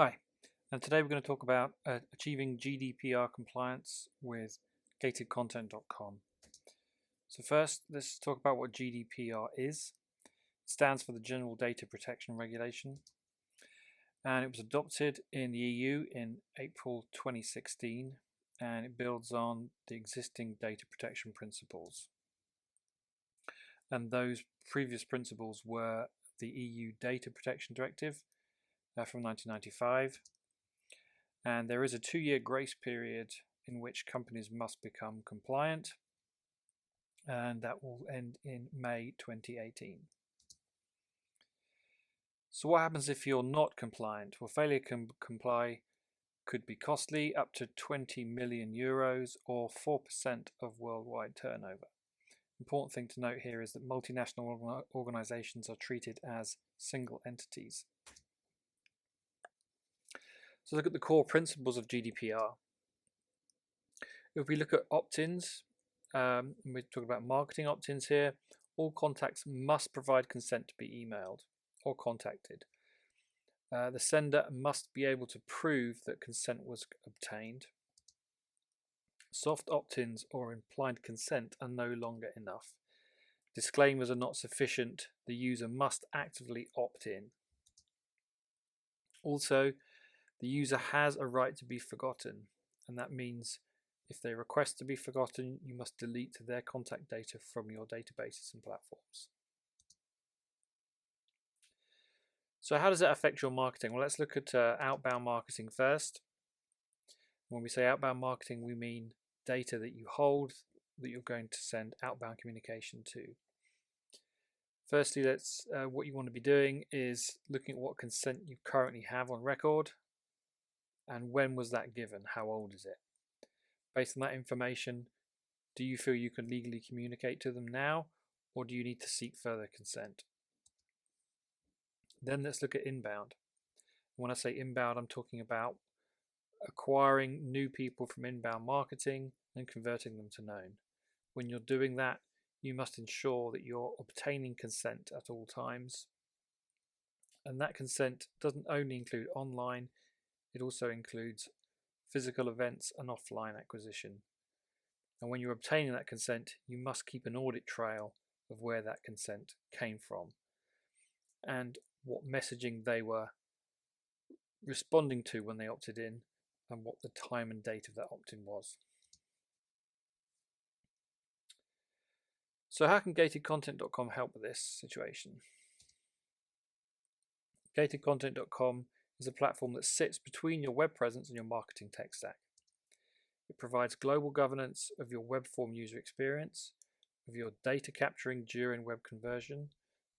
Hi, and today we're going to talk about achieving GDPR compliance with gatedcontent.com. So first, let's talk about what GDPR is. It stands for the General Data Protection Regulation, and it was adopted in the EU in April 2016, and it builds on the existing data protection principles. And those previous principles were the EU Data Protection Directive from 1995. And there is a 2-year grace period in which companies must become compliant, and that will end in May 2018. So what happens if you're not compliant? Well, failure to comply could be costly, up to 20 million euros or 4% of worldwide turnover. Important thing to note here is that multinational organizations are treated as single entities. So look at the core principles of GDPR. If we look at opt-ins, we're talking about marketing opt-ins here, all contacts must provide consent to be emailed or contacted. The sender must be able to prove that consent was obtained. Soft opt-ins or implied consent are no longer enough. Disclaimers are not sufficient. The user must actively opt in. Also, the user has a right to be forgotten, and that means if they request to be forgotten, you must delete their contact data from your databases and platforms. So how does that affect your marketing? Well, let's look at outbound marketing first. When we say outbound marketing, we mean data that you hold that you're going to send outbound communication to. Firstly, what you want to be doing is looking at what consent you currently have on record and when was that given, how old is it? Based on that information, do you feel you can legally communicate to them now, or do you need to seek further consent? Then let's look at inbound. When I say inbound, I'm talking about acquiring new people from inbound marketing and converting them to known. When you're doing that, you must ensure that you're obtaining consent at all times. And that consent doesn't only include online, it also includes physical events and offline acquisition. And when you're obtaining that consent, you must keep an audit trail of where that consent came from and what messaging they were responding to when they opted in and what the time and date of that opt-in was. So how can gatedcontent.com help with this situation? Gatedcontent.com is a platform that sits between your web presence and your marketing tech stack. It provides global governance of your web form user experience, of your data capturing during web conversion,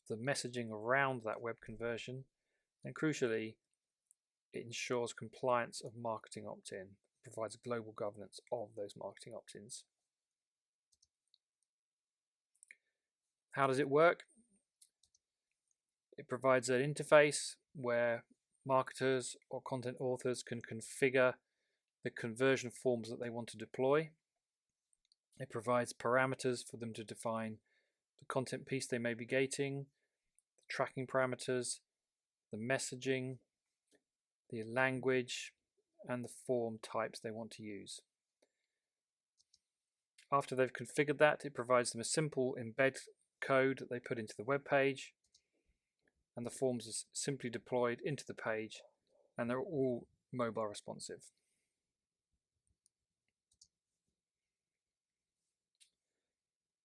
the messaging around that web conversion, and crucially, it ensures compliance of marketing opt-in, provides global governance of those marketing opt-ins. How does it work? It provides an interface where marketers or content authors can configure the conversion forms that they want to deploy. It provides parameters for them to define the content piece they may be gating, the tracking parameters, the messaging, the language, and the form types they want to use. After they've configured that, it provides them a simple embed code that they put into the web page, and the forms are simply deployed into the page, and they're all mobile responsive.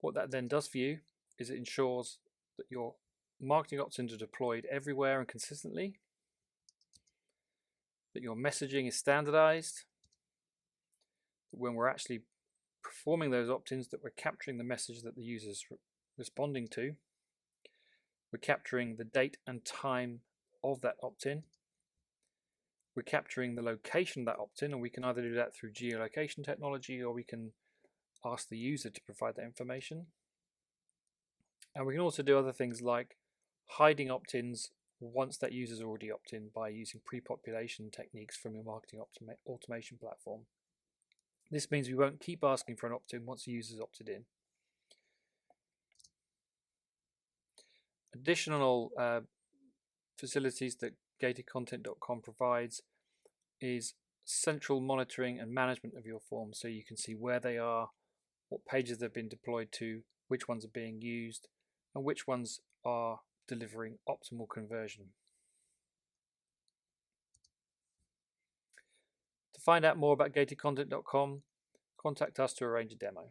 What that then does for you is it ensures that your marketing opt-ins are deployed everywhere and consistently, that your messaging is standardized, that when we're actually performing those opt-ins, that we're capturing the message that the user is responding to, we're capturing the date and time of that opt-in, we're capturing the location of that opt-in, and we can either do that through geolocation technology or we can ask the user to provide that information. And we can also do other things like hiding opt-ins once that user's already opted in by using pre-population techniques from your marketing automation platform. This means we won't keep asking for an opt-in once the user's opted in. Additional facilities that gatedcontent.com provides is central monitoring and management of your forms, so you can see where they are, what pages they've been deployed to, which ones are being used, and which ones are delivering optimal conversion. To find out more about gatedcontent.com, contact us to arrange a demo.